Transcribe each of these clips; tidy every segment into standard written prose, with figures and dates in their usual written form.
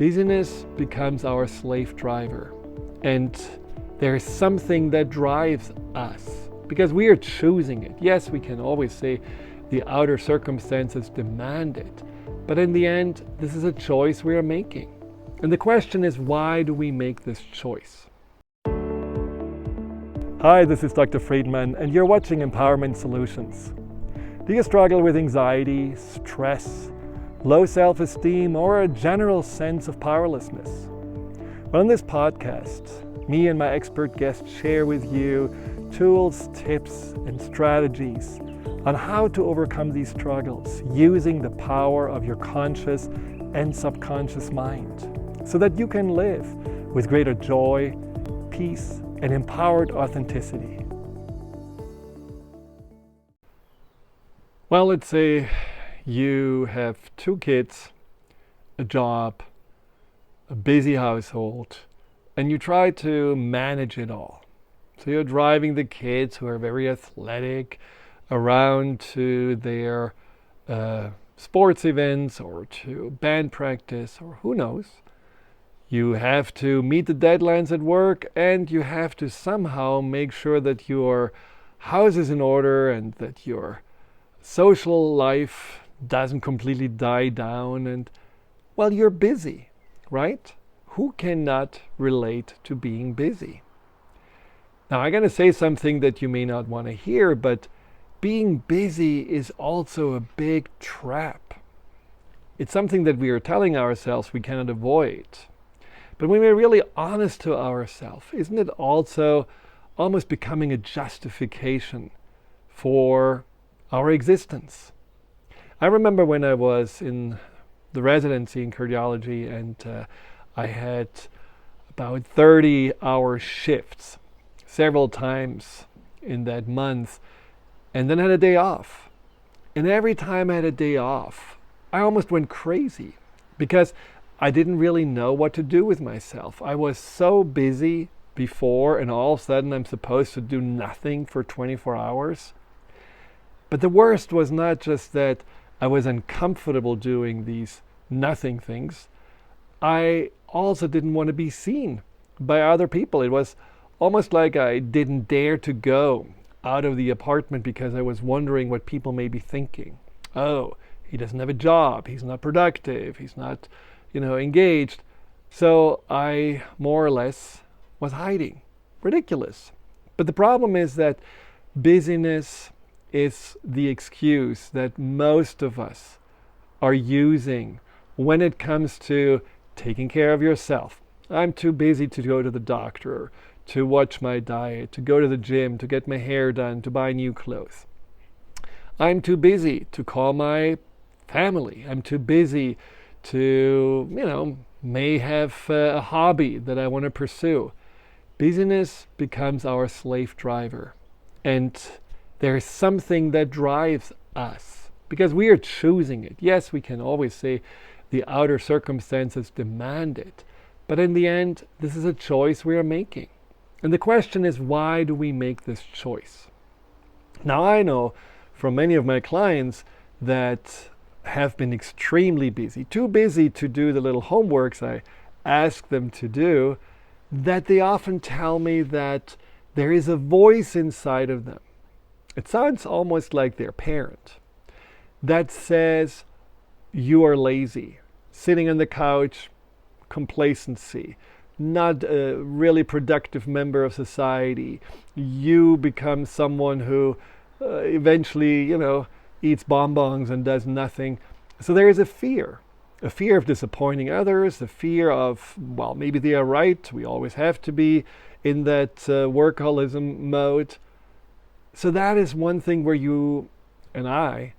Busyness becomes our slave driver, and there's something that drives us because we are choosing it. Yes, we can always say the outer circumstances demand it, but in the end, this is a choice we are making. And the question is, why do we make this choice? Hi, this is Dr. Friedemann, and you're watching Empowerment Solutions. Do you struggle with anxiety, stress, low self-esteem, or a general sense of powerlessness? Well, in this podcast, me and my expert guests share with you tools, tips, and strategies on how to overcome these struggles using the power of your conscious and subconscious mind so that you can live with greater joy, peace, and empowered authenticity. Well, let's say you have 2 kids, a job, a busy household, and you try to manage it all. So you're driving the kids, who are very athletic, around to their sports events or to band practice or who knows. You have to meet the deadlines at work, and you have to somehow make sure that your house is in order and that your social life doesn't completely die down, and well, you're busy, right? Who cannot relate to being busy? Now, I'm going to say something that you may not want to hear, but being busy is also a big trap. It's something that we are telling ourselves we cannot avoid. But when we're really honest to ourselves, isn't it also almost becoming a justification for our existence? I remember when I was in the residency in cardiology, and I had about 30-hour shifts several times in that month, and then I had a day off. And every time I had a day off, I almost went crazy because I didn't really know what to do with myself. I was so busy before, and all of a sudden I'm supposed to do nothing for 24 hours. But the worst was not just that I was uncomfortable doing these nothing things. I also didn't want to be seen by other people. It was almost like I didn't dare to go out of the apartment because I was wondering what people may be thinking. Oh, he doesn't have a job. He's not productive. He's not, engaged. So I more or less was hiding. Ridiculous. But the problem is that busyness is the excuse that most of us are using when it comes to taking care of yourself. I'm too busy to go to the doctor, to watch my diet, to go to the gym, to get my hair done, to buy new clothes. I'm too busy to call my family. I'm too busy to, may have a hobby that I want to pursue. Busyness becomes our slave driver. And there's something that drives us because we are choosing it. Yes, we can always say the outer circumstances demand it, but in the end, this is a choice we are making. And the question is, why do we make this choice? Now, I know from many of my clients that have been extremely busy, too busy to do the little homeworks I ask them to do, that they often tell me that there is a voice inside of them. It sounds almost like their parent that says, you are lazy, sitting on the couch, complacency, not a really productive member of society. You become someone who eventually, eats bonbons and does nothing. So there is a fear of disappointing others, a fear of, well, maybe they are right. We always have to be in that workaholism mode. So that is one thing where you and I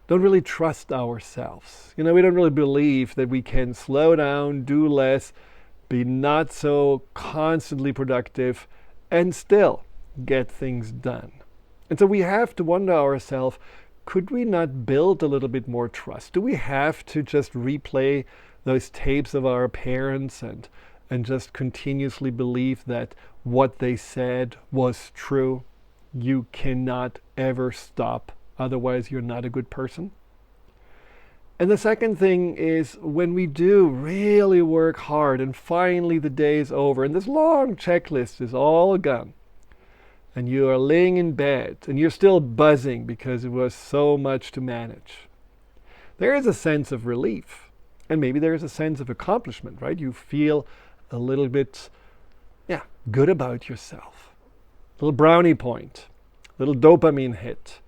don't really trust ourselves. We don't really believe that we can slow down, do less, be not so constantly productive, and still get things done. And so we have to wonder ourselves, could we not build a little bit more trust? Do we have to just replay those tapes of our parents and just continuously believe that what they said was true? You cannot ever stop, otherwise you're not a good person. And the second thing is when we do really work hard and finally the day is over and this long checklist is all gone and you are laying in bed and you're still buzzing because it was so much to manage, there is a sense of relief and maybe there is a sense of accomplishment, right? You feel a little bit, good about yourself. Little brownie point, little dopamine hit.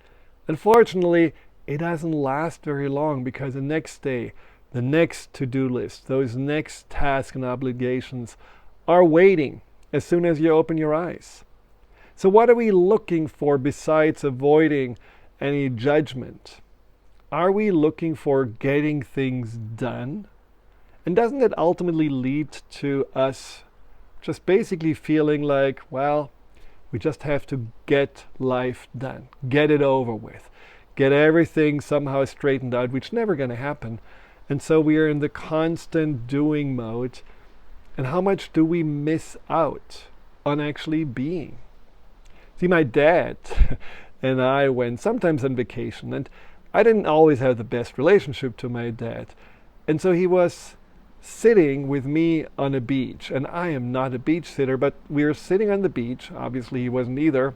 Unfortunately, it doesn't last very long because the next day, the next to-do list, those next tasks and obligations are waiting as soon as you open your eyes. So what are we looking for besides avoiding any judgment? Are we looking for getting things done? And doesn't it ultimately lead to us just basically feeling like, well, we just have to get life done, get it over with, get everything somehow straightened out, which is never going to happen. And so we are in the constant doing mode. And how much do we miss out on actually being? See, my dad and I went sometimes on vacation, and I didn't always have the best relationship to my dad. And so he was sitting with me on a beach, and I am not a beach sitter, but we were sitting on the beach. Obviously he wasn't either.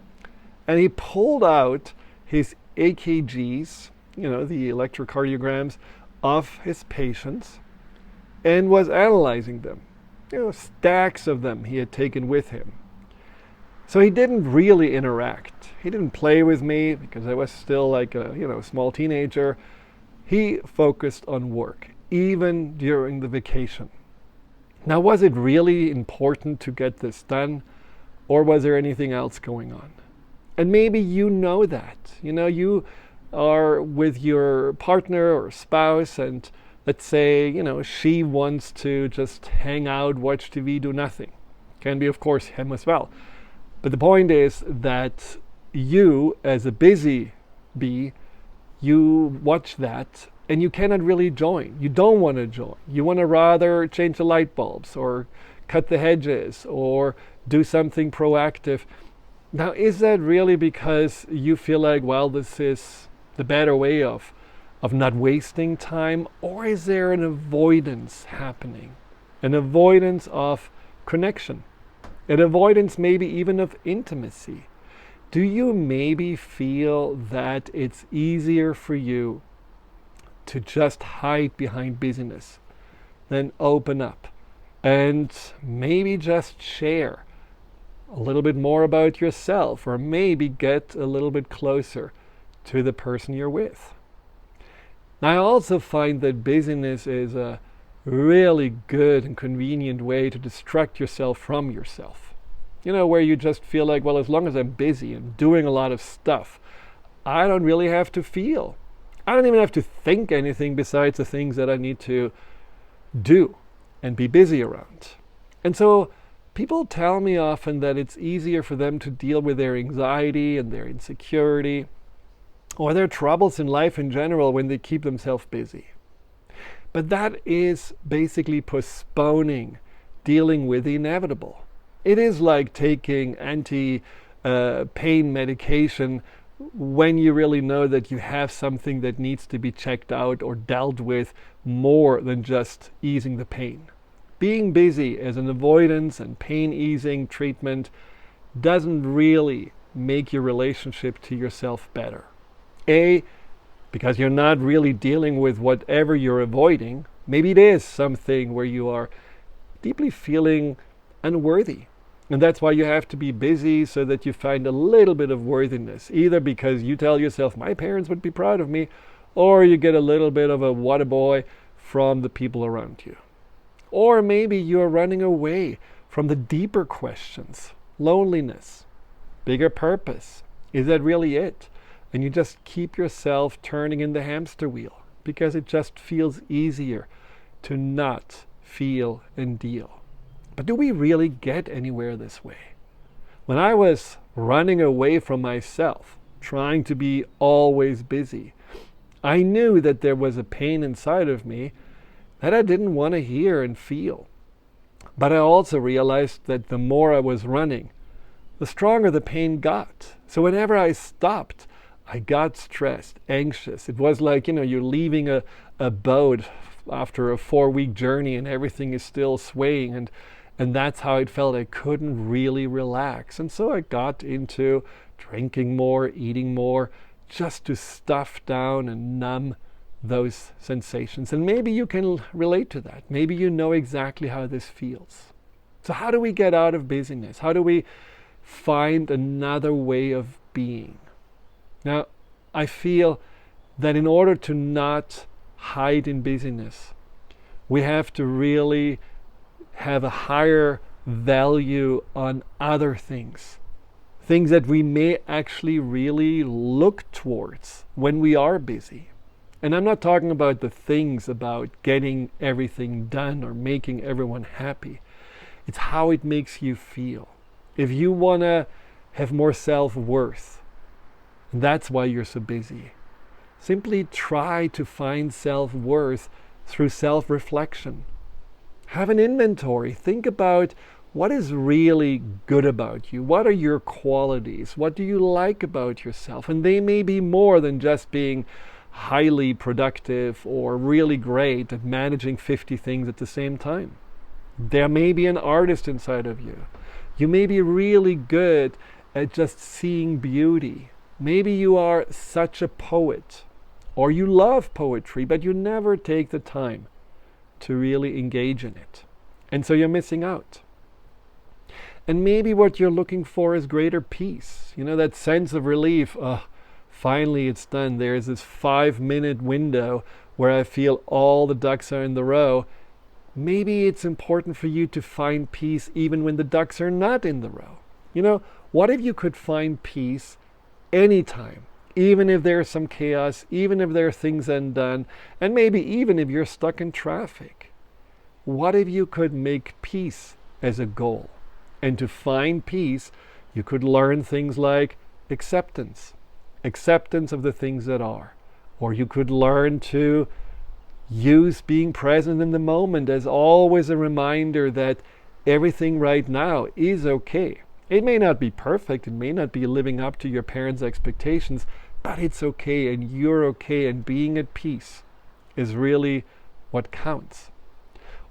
And he pulled out his EKGs, the electrocardiograms of his patients, and was analyzing them. Stacks of them he had taken with him. So he didn't really interact. He didn't play with me because I was still like a small teenager. He focused on work, even during the vacation. Now, was it really important to get this done, or was there anything else going on? And maybe you know that. You are with your partner or spouse, and let's say, she wants to just hang out, watch TV, do nothing. Can be, of course, him as well. But the point is that you, as a busy bee, you watch that and you cannot really join. You don't want to join. You want to rather change the light bulbs or cut the hedges or do something proactive. Now, is that really because you feel like, well, this is the better way of not wasting time? Or is there an avoidance happening? An avoidance of connection? An avoidance maybe even of intimacy? Do you maybe feel that it's easier for you to just hide behind busyness than open up and maybe just share a little bit more about yourself, or maybe get a little bit closer to the person you're with? Now, I also find that busyness is a really good and convenient way to distract yourself from yourself. Where you just feel like, well, as long as I'm busy and doing a lot of stuff, I don't really have to feel. I don't even have to think anything besides the things that I need to do and be busy around. And so people tell me often that it's easier for them to deal with their anxiety and their insecurity or their troubles in life in general when they keep themselves busy. But that is basically postponing dealing with the inevitable. It is like taking anti-pain medication when you really know that you have something that needs to be checked out or dealt with more than just easing the pain. Being busy as an avoidance and pain-easing treatment doesn't really make your relationship to yourself better. Because you're not really dealing with whatever you're avoiding. Maybe it is something where you are deeply feeling unworthy. And that's why you have to be busy, so that you find a little bit of worthiness, either because you tell yourself, my parents would be proud of me, or you get a little bit of a what a boy from the people around you. Or maybe you're running away from the deeper questions. Loneliness, bigger purpose. Is that really it? And you just keep yourself turning in the hamster wheel because it just feels easier to not feel and deal. But do we really get anywhere this way? When I was running away from myself, trying to be always busy, I knew that there was a pain inside of me that I didn't want to hear and feel. But I also realized that the more I was running, the stronger the pain got. So whenever I stopped, I got stressed, anxious. It was like, you're leaving a a boat after a 4-week journey and everything is still swaying, and that's how it felt. I couldn't really relax. And so I got into drinking more, eating more, just to stuff down and numb those sensations. And maybe you can relate to that. Maybe you know exactly how this feels. So how do we get out of busyness? How do we find another way of being? Now, I feel that in order to not hide in busyness, we have to really have a higher value on other things. Things that we may actually really look towards when we are busy. And I'm not talking about the things about getting everything done or making everyone happy. It's how it makes you feel. If you want to have more self-worth, that's why you're so busy. Simply try to find self-worth through self-reflection. Have an inventory. Think about what is really good about you. What are your qualities? What do you like about yourself? And they may be more than just being highly productive or really great at managing 50 things at the same time. There may be an artist inside of you. You may be really good at just seeing beauty. Maybe you are such a poet, or you love poetry, but you never take the time to really engage in it. And so you're missing out. And maybe what you're looking for is greater peace. You know, that sense of relief. Finally it's done. There's this 5-minute window where I feel all the ducks are in the row. Maybe it's important for you to find peace even when the ducks are not in the row. You know, what if you could find peace anytime? Even if there's some chaos, even if there are things undone, and maybe even if you're stuck in traffic. What if you could make peace as a goal? And to find peace, you could learn things like acceptance of the things that are. Or you could learn to use being present in the moment as always a reminder that everything right now is okay. It may not be perfect, it may not be living up to your parents' expectations, but it's okay and you're okay, and being at peace is really what counts.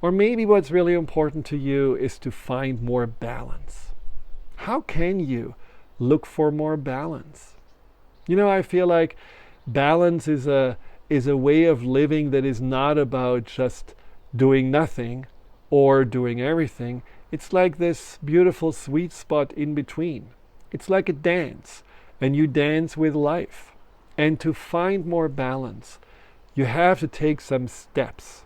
Or maybe what's really important to you is to find more balance. How can you look for more balance? You know, I feel like balance is a way of living that is not about just doing nothing or doing everything. It's like this beautiful sweet spot in between. It's like a dance, and you dance with life. And to find more balance, you have to take some steps.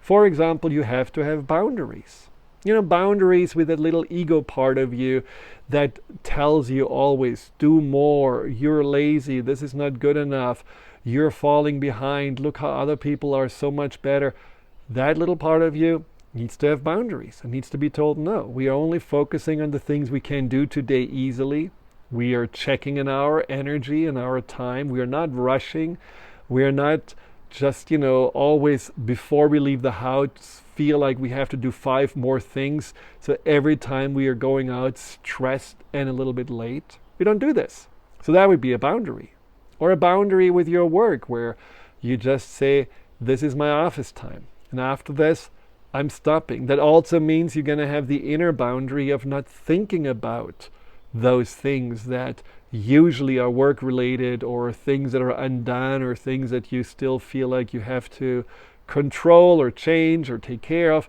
For example, you have to have boundaries. You know, boundaries with that little ego part of you that tells you always, do more, you're lazy, this is not good enough, you're falling behind, look how other people are so much better. That little part of you needs to have boundaries and needs to be told no. We are only focusing on the things we can do today easily. We are checking in our energy and our time. We are not rushing. We are not just, always before we leave the house feel like we have to do 5 more things. So every time we are going out stressed and a little bit late. We don't do this. So that would be a boundary. Or a boundary with your work where you just say, this is my office time. And after this, I'm stopping. That also means you're going to have the inner boundary of not thinking about those things that usually are work-related, or things that are undone, or things that you still feel like you have to control or change or take care of.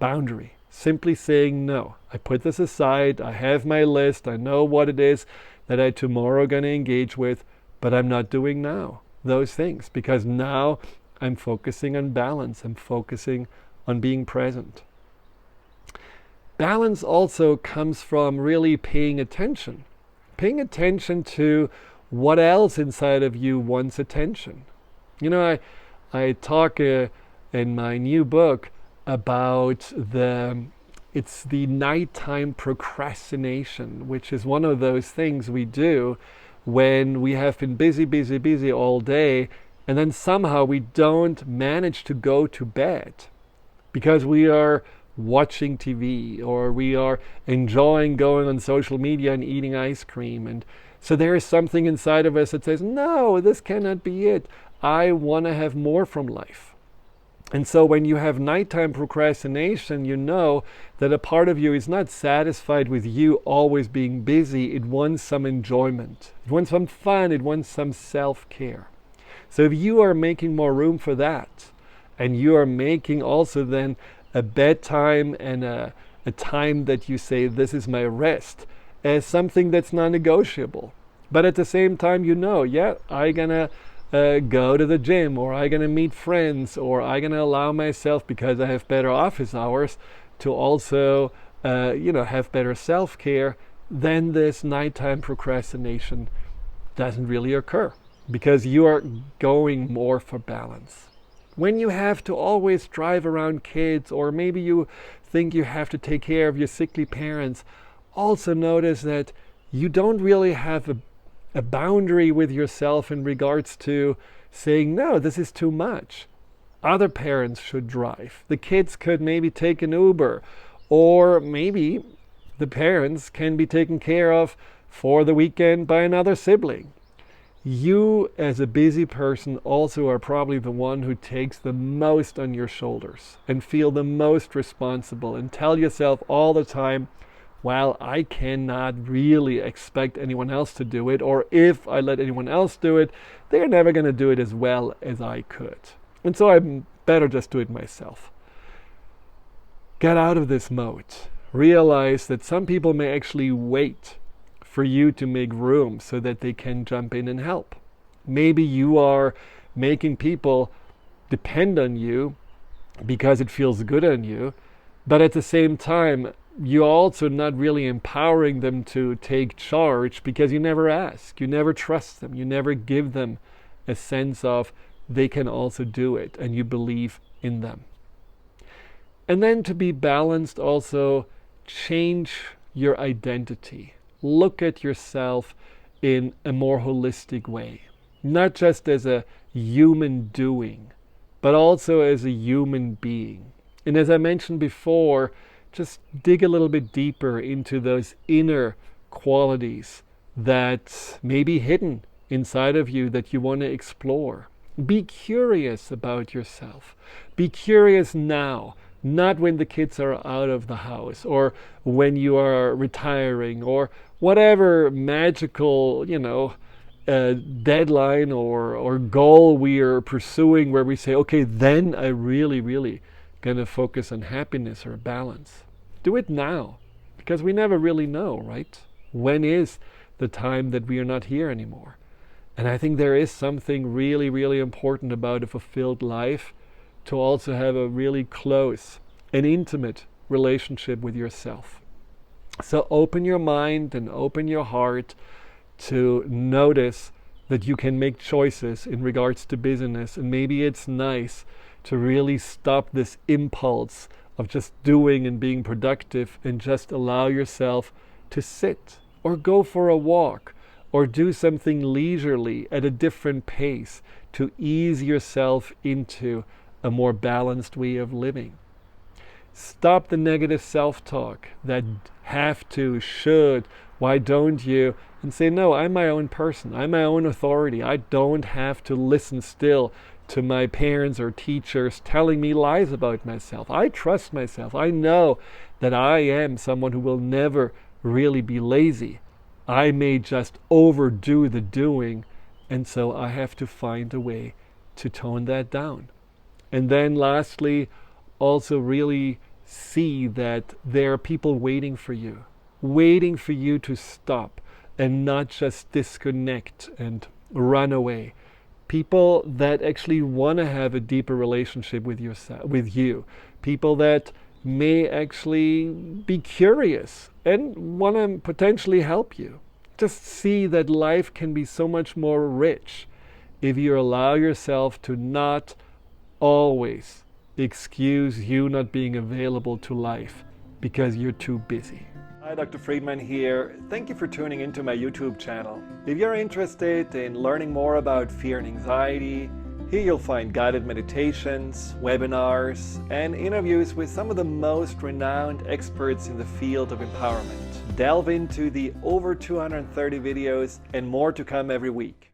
Boundary. Simply saying no. I put this aside. I have my list. I know what it is that I tomorrow going to engage with, but I'm not doing now those things, because now I'm focusing on balance. I'm focusing on being present. Balance also comes from really paying attention. Paying attention to what else inside of you wants attention. You know, I talk in my new book about it's the nighttime procrastination, which is one of those things we do when we have been busy all day, and then somehow we don't manage to go to bed because we are watching TV, or we are enjoying going on social media and eating ice cream. And so there is something inside of us that says, no, this cannot be it. I want to have more from life. And so when you have nighttime procrastination, you know that a part of you is not satisfied with you always being busy. It wants some enjoyment. It wants some fun. It wants some self-care. So if you are making more room for that, and you are making also then a bedtime and a time that you say, this is my rest, as something that's non-negotiable. But at the same time, you know, yeah, I'm gonna go to the gym, or I'm gonna meet friends, or I'm gonna allow myself, because I have better office hours, to also have better self-care. Then this nighttime procrastination doesn't really occur, because you are going more for balance. When you have to always drive around kids, or maybe you think you have to take care of your sickly parents, also notice that you don't really have a boundary with yourself in regards to saying, no, this is too much. Other parents should drive. The kids could maybe take an Uber, or maybe the parents can be taken care of for the weekend by another sibling. You, as a busy person, also are probably the one who takes the most on your shoulders and feel the most responsible, and tell yourself all the time, well, I cannot really expect anyone else to do it, or if I let anyone else do it, they're never going to do it as well as I could. And so I'm better just do it myself. Get out of this mode. Realize that some people may actually wait for you to make room so that they can jump in and help. Maybe you are making people depend on you because it feels good on you, but at the same time, you're also not really empowering them to take charge, because you never ask, you never trust them, you never give them a sense of they can also do it, and you believe in them. And then to be balanced, also change your identity. Look at yourself in a more holistic way, not just as a human doing, but also as a human being. And as I mentioned before, just dig a little bit deeper into those inner qualities that may be hidden inside of you that you want to explore. Be curious about yourself. Be curious now, not when the kids are out of the house, or when you are retiring, or whatever magical, deadline or goal we are pursuing, where we say, okay, then I really going to focus on happiness or balance. Do it now, because we never really know, right? When is the time that we are not here anymore? And I think there is something really important about a fulfilled life, to also have a really close and intimate relationship with yourself. So open your mind and open your heart to notice that you can make choices in regards to busyness. And maybe it's nice to really stop this impulse of just doing and being productive, and just allow yourself to sit, or go for a walk, or do something leisurely at a different pace, to ease yourself into a more balanced way of living. Stop the negative self-talk, that have to, should, why don't you, and say, no, I'm my own person. I'm my own authority. I don't have to listen still to my parents or teachers telling me lies about myself. I trust myself. I know that I am someone who will never really be lazy. I may just overdo the doing, and so I have to find a way to tone that down. And then lastly, also really see that there are people waiting for you to stop and not just disconnect and run away. People that actually want to have a deeper relationship with you. People that may actually be curious and want to potentially help you. Just see that life can be so much more rich if you allow yourself to not always excuse you not being available to life because you're too busy. Hi, Dr. Friedemann here. Thank you for tuning into my YouTube channel. If you're interested in learning more about fear and anxiety, here you'll find guided meditations, webinars, and interviews with some of the most renowned experts in the field of empowerment. Delve into the over 230 videos and more to come every week.